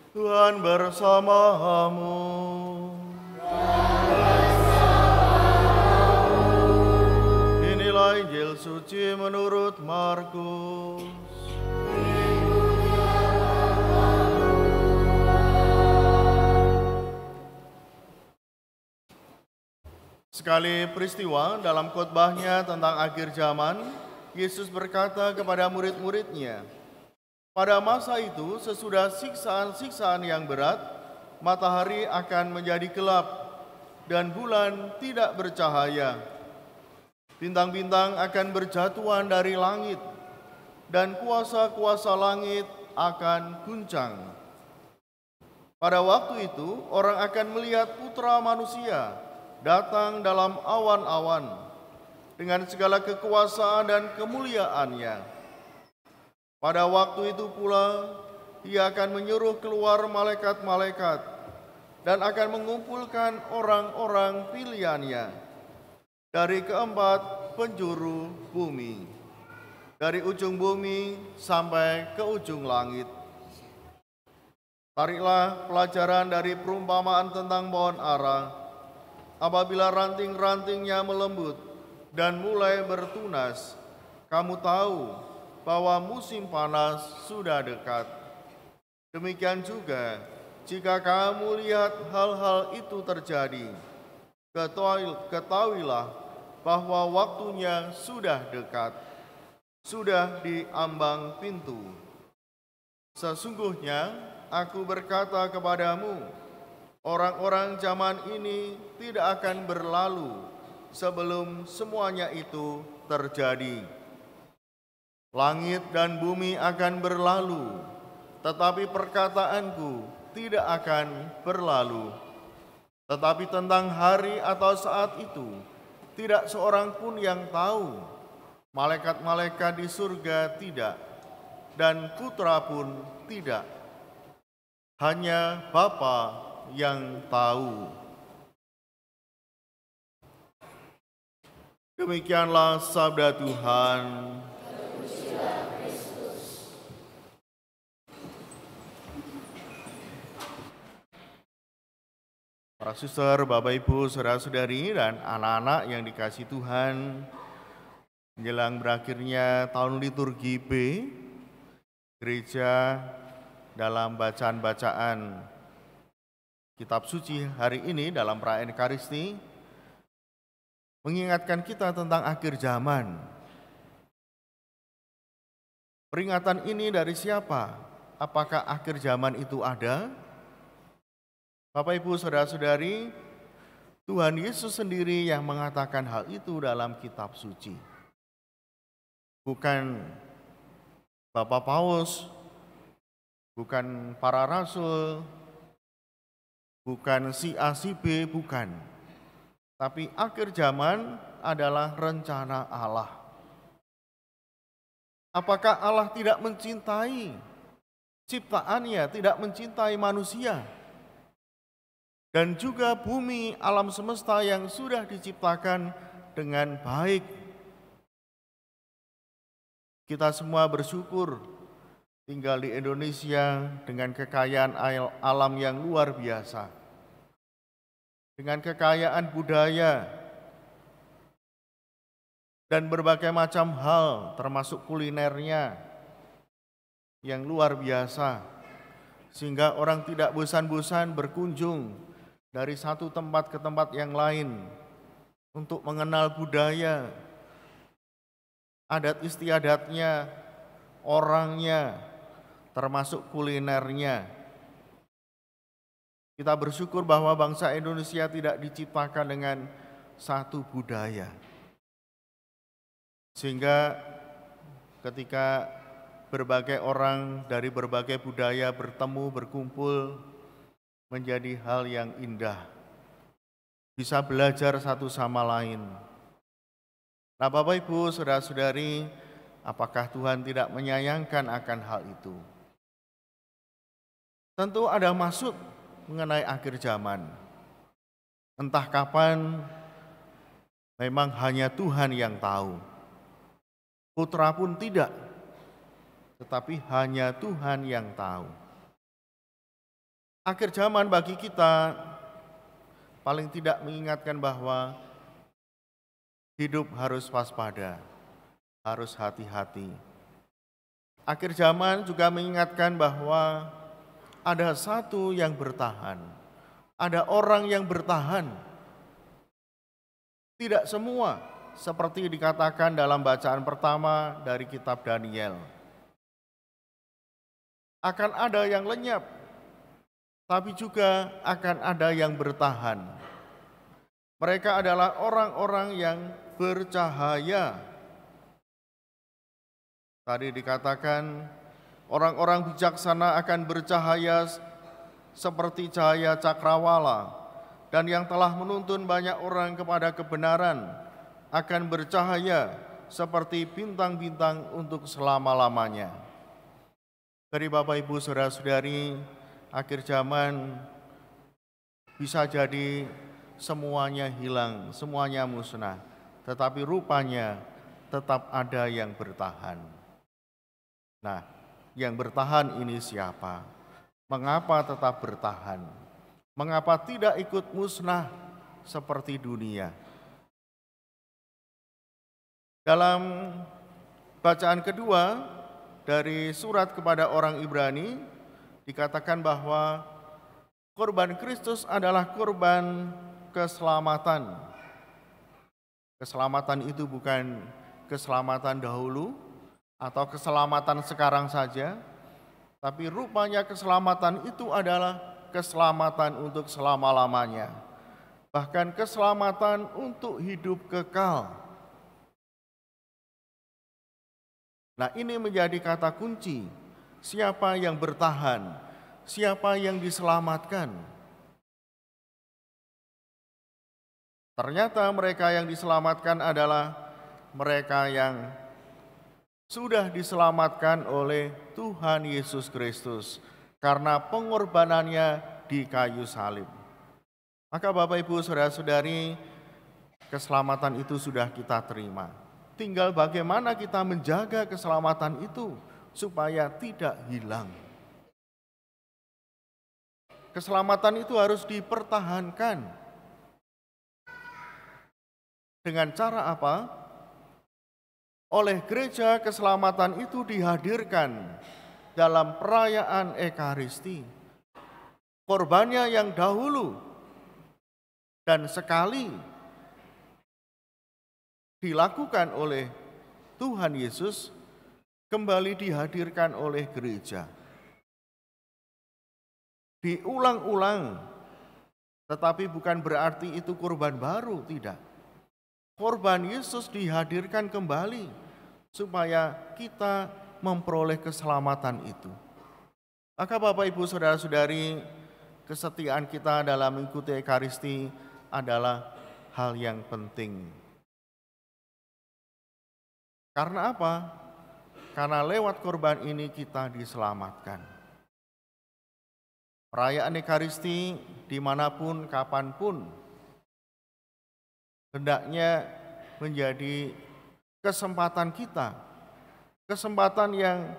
Tuhan bersamamu. Inilah Injil suci menurut Markus. Sekali peristiwa dalam khotbahnya tentang akhir zaman, Yesus berkata kepada murid-muridnya, pada masa itu sesudah siksaan-siksaan yang berat, matahari akan menjadi gelap dan bulan tidak bercahaya. Bintang-bintang akan berjatuhan dari langit dan kuasa-kuasa langit akan guncang. Pada waktu itu orang akan melihat Putra Manusia datang dalam awan-awan dengan segala kekuasaan dan kemuliaannya. Pada waktu itu pula Ia akan menyuruh keluar malaikat-malaikat dan akan mengumpulkan orang-orang pilihannya dari keempat penjuru bumi, dari ujung bumi sampai ke ujung langit. Tariklah pelajaran dari perumpamaan tentang pohon ara. Apabila ranting-rantingnya melembut dan mulai bertunas, kamu tahu bahwa musim panas sudah dekat. Demikian juga, jika kamu lihat hal-hal itu terjadi, ketahuilah bahwa waktunya sudah dekat, sudah di ambang pintu. Sesungguhnya aku berkata kepadamu, orang-orang zaman ini tidak akan berlalu sebelum semuanya itu terjadi. Langit dan bumi akan berlalu, tetapi perkataanku tidak akan berlalu. Tetapi tentang hari atau saat itu, tidak seorang pun yang tahu. Malaikat-malaikat di surga tidak, dan Putra pun tidak. Hanya Bapa yang tahu. Demikianlah sabda Tuhan. Para suster, Bapak Ibu, saudara-saudari, dan anak-anak yang dikasihi Tuhan, menjelang berakhirnya tahun liturgi B, gereja dalam bacaan-bacaan Kitab Suci hari ini dalam perayaan Ekaristi mengingatkan kita tentang akhir zaman. Peringatan ini dari siapa? Apakah akhir zaman itu ada? Bapak Ibu saudara-saudari, Tuhan Yesus sendiri yang mengatakan hal itu dalam Kitab Suci. Bukan Bapak Paus, bukan para rasul, bukan si A, si B, bukan. Tapi akhir zaman adalah rencana Allah. Apakah Allah tidak mencintai ciptaannya, tidak mencintai manusia? Dan juga bumi, alam semesta yang sudah diciptakan dengan baik. Kita semua bersyukur tinggal di Indonesia dengan kekayaan alam yang luar biasa. Dengan kekayaan budaya dan berbagai macam hal termasuk kulinernya yang luar biasa. Sehingga orang tidak bosan-bosan berkunjung dari satu tempat ke tempat yang lain untuk mengenal budaya, adat istiadatnya, orangnya, termasuk kulinernya. Kita bersyukur bahwa bangsa Indonesia tidak diciptakan dengan satu budaya. Sehingga ketika berbagai orang dari berbagai budaya bertemu, berkumpul, menjadi hal yang indah. Bisa belajar satu sama lain. Nah, Bapak Ibu, saudara-saudari, apakah Tuhan tidak menyayangkan akan hal itu? Tentu ada maksud mengenai akhir zaman. Entah kapan, memang hanya Tuhan yang tahu. Putra pun tidak, tetapi hanya Tuhan yang tahu. Akhir zaman bagi kita paling tidak mengingatkan bahwa hidup harus waspada, harus hati-hati. Akhir zaman juga mengingatkan bahwa ada satu yang bertahan, ada orang yang bertahan. Tidak semua seperti dikatakan dalam bacaan pertama dari kitab Daniel. Akan ada yang lenyap, tapi juga akan ada yang bertahan. Mereka adalah orang-orang yang bercahaya. Tadi dikatakan orang-orang bijaksana akan bercahaya seperti cahaya cakrawala, dan yang telah menuntun banyak orang kepada kebenaran akan bercahaya seperti bintang-bintang untuk selama-lamanya. Dari Bapak Ibu Saudara-saudari, akhir zaman bisa jadi semuanya hilang, semuanya musnah, tetapi rupanya tetap ada yang bertahan. Nah, yang bertahan ini siapa? Mengapa tetap bertahan? Mengapa tidak ikut musnah seperti dunia? Dalam bacaan kedua dari surat kepada orang Ibrani, dikatakan bahwa korban Kristus adalah korban keselamatan. Keselamatan itu bukan keselamatan dahulu atau keselamatan sekarang saja, tapi rupanya keselamatan itu adalah keselamatan untuk selama-lamanya. Bahkan keselamatan untuk hidup kekal. Nah, ini menjadi kata kunci. Siapa yang bertahan? Siapa yang diselamatkan? Ternyata mereka yang diselamatkan adalah mereka yang sudah diselamatkan oleh Tuhan Yesus Kristus karena pengorbanannya di kayu salib. Maka Bapak Ibu Saudara-saudari, keselamatan itu sudah kita terima. Tinggal bagaimana kita menjaga keselamatan itu supaya tidak hilang. Keselamatan itu harus dipertahankan. Dengan cara apa? Oleh gereja keselamatan itu dihadirkan dalam perayaan Ekaristi. Korbannya yang dahulu dan sekali dilakukan oleh Tuhan Yesus kembali dihadirkan oleh gereja. Diulang-ulang, tetapi bukan berarti itu korban baru, tidak. Korban Yesus dihadirkan kembali supaya kita memperoleh keselamatan itu. Maka Bapak Ibu Saudara-saudari, kesetiaan kita dalam mengikuti Ekaristi adalah hal yang penting. Karena apa? Karena lewat korban ini kita diselamatkan. Perayaan Ekaristi dimanapun, kapanpun, hendaknya menjadi kesempatan kita, kesempatan yang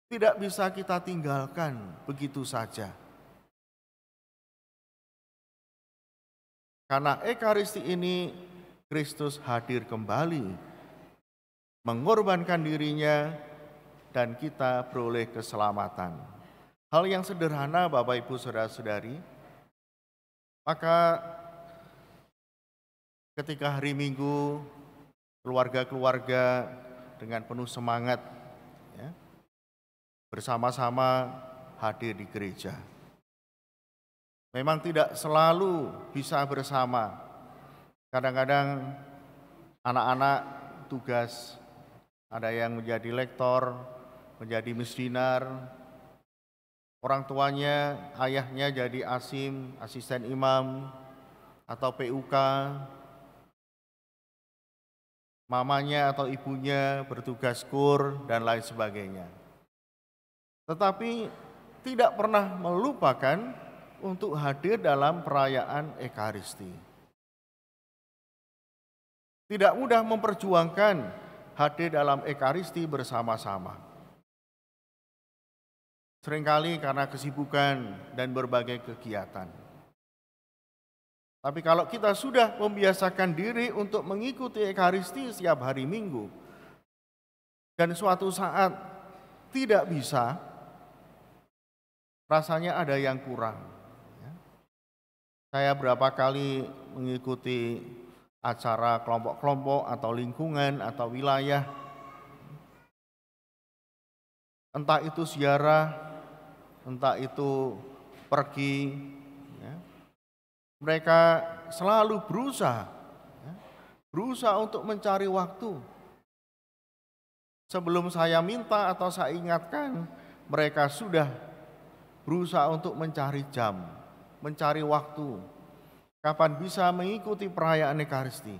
tidak bisa kita tinggalkan begitu saja. Karena Ekaristi ini Kristus hadir kembali, mengorbankan dirinya, dan kita beroleh keselamatan. Hal yang sederhana Bapak Ibu Saudara-saudari, maka ketika hari Minggu keluarga-keluarga dengan penuh semangat ya, bersama-sama hadir di gereja. Memang tidak selalu bisa bersama. Kadang-kadang anak-anak tugas, ada yang menjadi lektor, menjadi misdinar, orang tuanya, ayahnya jadi asim, asisten imam, atau PUK, mamanya atau ibunya bertugas kur, dan lain sebagainya. Tetapi tidak pernah melupakan untuk hadir dalam perayaan Ekaristi. Tidak mudah memperjuangkan hadir dalam Ekaristi bersama-sama. Seringkali karena kesibukan dan berbagai kegiatan. Tapi kalau kita sudah membiasakan diri untuk mengikuti Ekaristi setiap hari Minggu, dan suatu saat tidak bisa, rasanya ada yang kurang. Saya berapa kali mengikuti acara kelompok-kelompok atau lingkungan atau wilayah, entah itu ziarah, entah itu pergi, mereka selalu berusaha untuk mencari waktu. Sebelum saya minta atau saya ingatkan, mereka sudah berusaha untuk mencari jam, mencari waktu, kapan bisa mengikuti perayaan Ekaristi.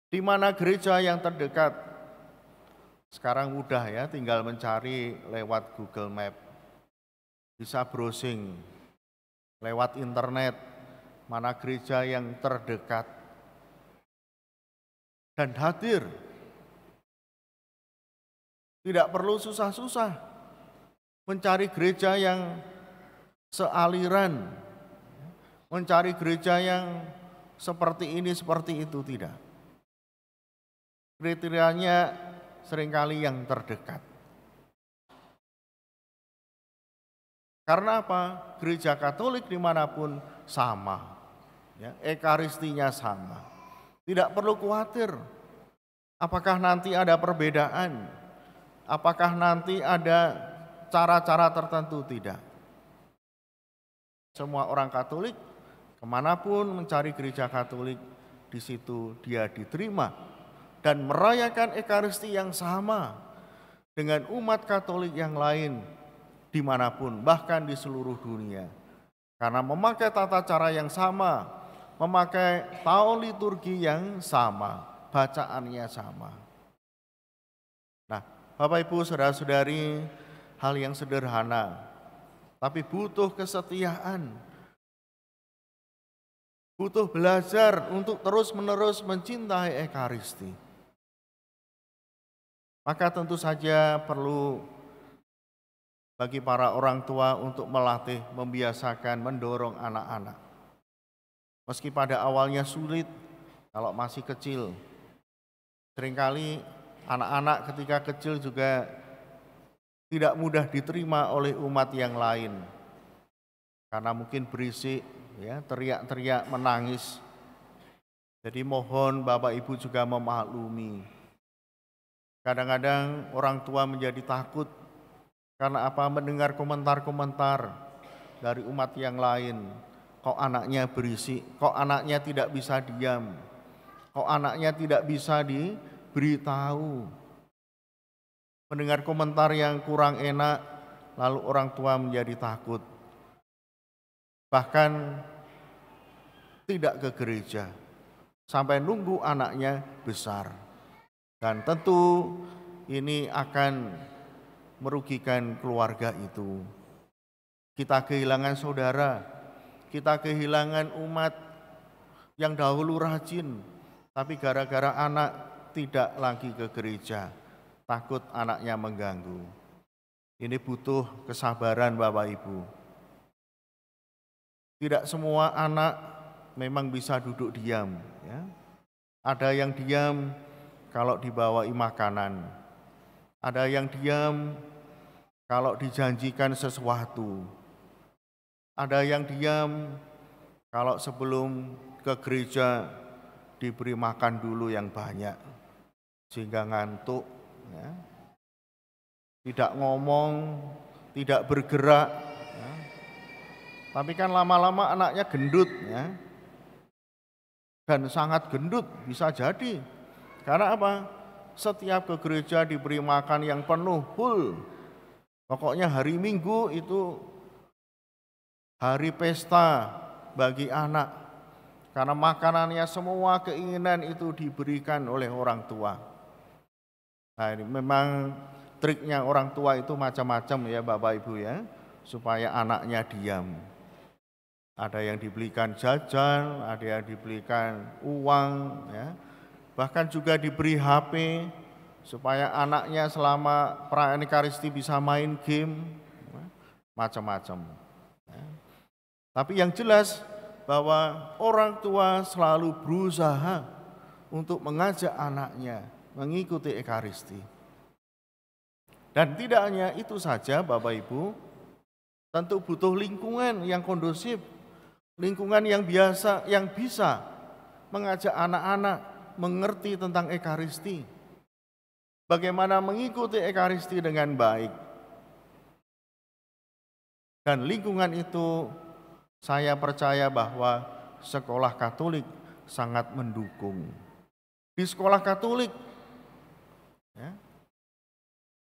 Di mana gereja yang terdekat? Sekarang mudah ya, tinggal mencari lewat Google Map. Bisa browsing lewat internet, mana gereja yang terdekat. Dan hadir. Tidak perlu susah-susah mencari gereja yang sealiran, mencari gereja yang seperti ini, seperti itu, tidak. Kriterianya seringkali yang terdekat. Karena apa? Gereja Katolik dimanapun sama, Ekaristinya sama. Tidak perlu khawatir, apakah nanti ada perbedaan, apakah nanti ada cara-cara tertentu, tidak. Semua orang Katolik kemanapun mencari gereja Katolik, di situ dia diterima dan merayakan Ekaristi yang sama dengan umat Katolik yang lain dimanapun, bahkan di seluruh dunia. Karena memakai tata cara yang sama, memakai tahun liturgi yang sama, bacaannya sama. Nah, Bapak Ibu saudara-saudari, hal yang sederhana, tapi butuh kesetiaan, butuh belajar untuk terus-menerus mencintai Ekaristi. Maka tentu saja perlu bagi para orang tua untuk melatih, membiasakan, mendorong anak-anak. Meski pada awalnya sulit, kalau masih kecil. Seringkali anak-anak ketika kecil juga tidak mudah diterima oleh umat yang lain. Karena mungkin berisik, teriak-teriak, menangis. Jadi mohon Bapak Ibu juga memaklumi. Kadang-kadang orang tua menjadi takut karena apa? Mendengar komentar-komentar dari umat yang lain. Kok anaknya berisik, kok anaknya tidak bisa diam, kok anaknya tidak bisa diberitahu. Mendengar komentar yang kurang enak, lalu orang tua menjadi takut. Bahkan tidak ke gereja, sampai nunggu anaknya besar. Dan tentu ini akan merugikan keluarga itu. Kita kehilangan saudara, kita kehilangan umat yang dahulu rajin, tapi gara-gara anak tidak lagi ke gereja, takut anaknya mengganggu. Ini butuh kesabaran Bapak Ibu. Tidak semua anak memang bisa duduk diam. Ada yang diam kalau dibawai makanan. Ada yang diam kalau dijanjikan sesuatu. Ada yang diam kalau sebelum ke gereja diberi makan dulu yang banyak, sehingga ngantuk. Tidak ngomong, tidak bergerak. Tapi kan lama-lama anaknya gendut. Dan sangat gendut bisa jadi. Karena apa? Setiap ke gereja diberi makan yang penuh, full. Pokoknya hari Minggu itu hari pesta bagi anak. Karena makanannya semua keinginan itu diberikan oleh orang tua. Nah, ini memang triknya orang tua itu macam-macam ya Bapak Ibu ya, supaya anaknya diam. Ada yang dibelikan jajan, ada yang dibelikan uang, bahkan juga diberi HP supaya anaknya selama perayaan Ekaristi bisa main game, macam-macam. Tapi yang jelas bahwa orang tua selalu berusaha untuk mengajak anaknya mengikuti Ekaristi. Dan tidak hanya itu saja Bapak Ibu, tentu butuh lingkungan yang kondusif, lingkungan yang biasa, yang bisa mengajak anak-anak mengerti tentang Ekaristi. Bagaimana mengikuti Ekaristi dengan baik. Dan lingkungan itu saya percaya bahwa sekolah Katolik sangat mendukung. Di sekolah Katolik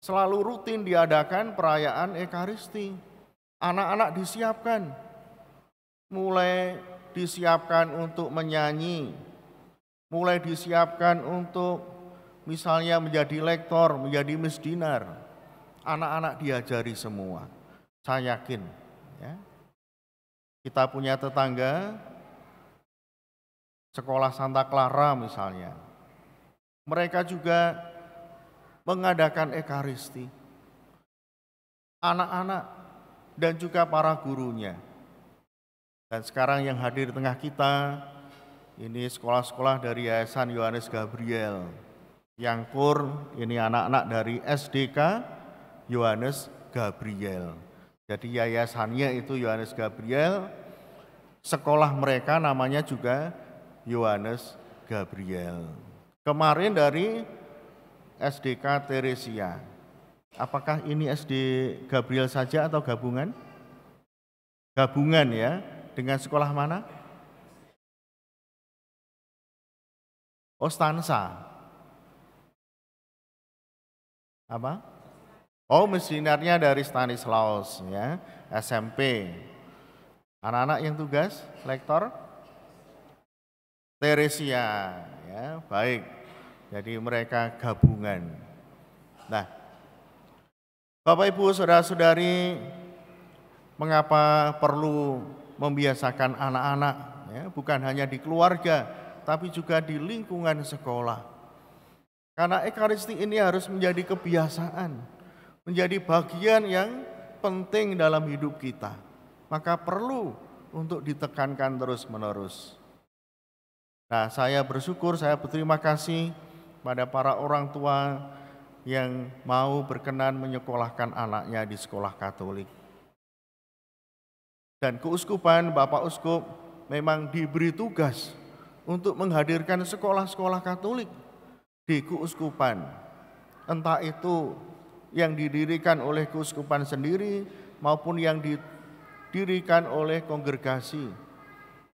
selalu rutin diadakan perayaan Ekaristi. Anak-anak disiapkan, mulai disiapkan untuk menyanyi, mulai disiapkan untuk misalnya menjadi lektor, menjadi misdinar. Anak-anak diajari semua. Saya yakin ya. Kita punya tetangga, sekolah Santa Clara misalnya. Mereka juga mengadakan Ekaristi. Anak-anak dan juga para gurunya. Dan sekarang yang hadir di tengah kita, ini sekolah-sekolah dari Yayasan Yohanes Gabriel. Yang kur, ini anak-anak dari SDK Yohanes Gabriel. Jadi yayasannya itu Yohanes Gabriel, sekolah mereka namanya juga Yohanes Gabriel. Kemarin dari SDK Teresia. Apakah ini SD Gabriel saja atau gabungan? Gabungan ya, dengan sekolah mana? Ostansa. Apa? Oh, missionarnya dari Stanislaus ya, SMP. Anak-anak yang tugas, lektor Teresia ya, baik. Jadi mereka gabungan. Nah, Bapak Ibu Saudara-saudari, mengapa perlu membiasakan anak-anak ya, bukan hanya di keluarga, tapi juga di lingkungan sekolah. Karena Ekaristi ini harus menjadi kebiasaan, menjadi bagian yang penting dalam hidup kita. Maka perlu untuk ditekankan terus-menerus. Nah, saya bersyukur, saya berterima kasih pada para orang tua yang mau berkenan menyekolahkan anaknya di sekolah Katolik. Dan keuskupan, Bapak Uskup memang diberi tugas untuk menghadirkan sekolah-sekolah Katolik di keuskupan. Entah itu yang didirikan oleh keuskupan sendiri maupun yang didirikan oleh kongregasi,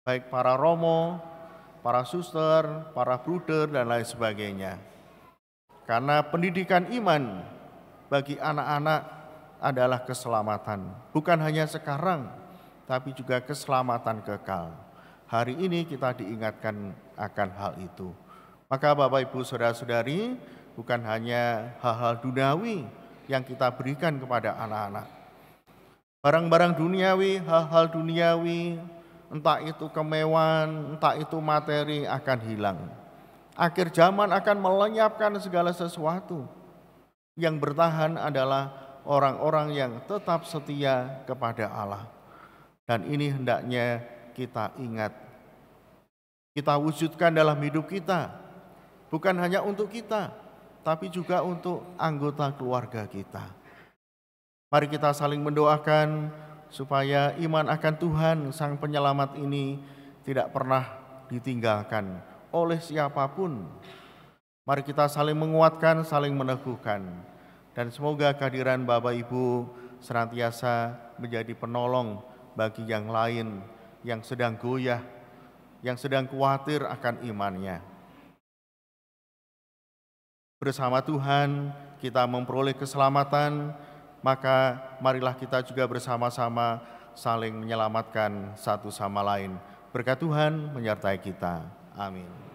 baik para romo, para suster, para bruder, dan lain sebagainya. Karena pendidikan iman bagi anak-anak adalah keselamatan, bukan hanya sekarang, tapi juga keselamatan kekal. Hari ini kita diingatkan akan hal itu. Maka Bapak Ibu Saudara-saudari, bukan hanya hal-hal duniawi yang kita berikan kepada anak-anak. Barang-barang duniawi, hal-hal duniawi, entah itu kemewahan, entah itu materi akan hilang. Akhir zaman akan melenyapkan segala sesuatu. Yang bertahan adalah orang-orang yang tetap setia kepada Allah. Dan ini hendaknya kita ingat. Kita wujudkan dalam hidup kita. Bukan hanya untuk kita, tapi juga untuk anggota keluarga kita. Mari kita saling mendoakan supaya iman akan Tuhan Sang Penyelamat ini tidak pernah ditinggalkan oleh siapapun. Mari kita saling menguatkan, saling meneguhkan. Dan semoga kehadiran Bapak Ibu senantiasa menjadi penolong bagi yang lain yang sedang goyah, yang sedang khawatir akan imannya. Bersama Tuhan kita memperoleh keselamatan, maka marilah kita juga bersama-sama saling menyelamatkan satu sama lain. Berkat Tuhan menyertai kita. Amin.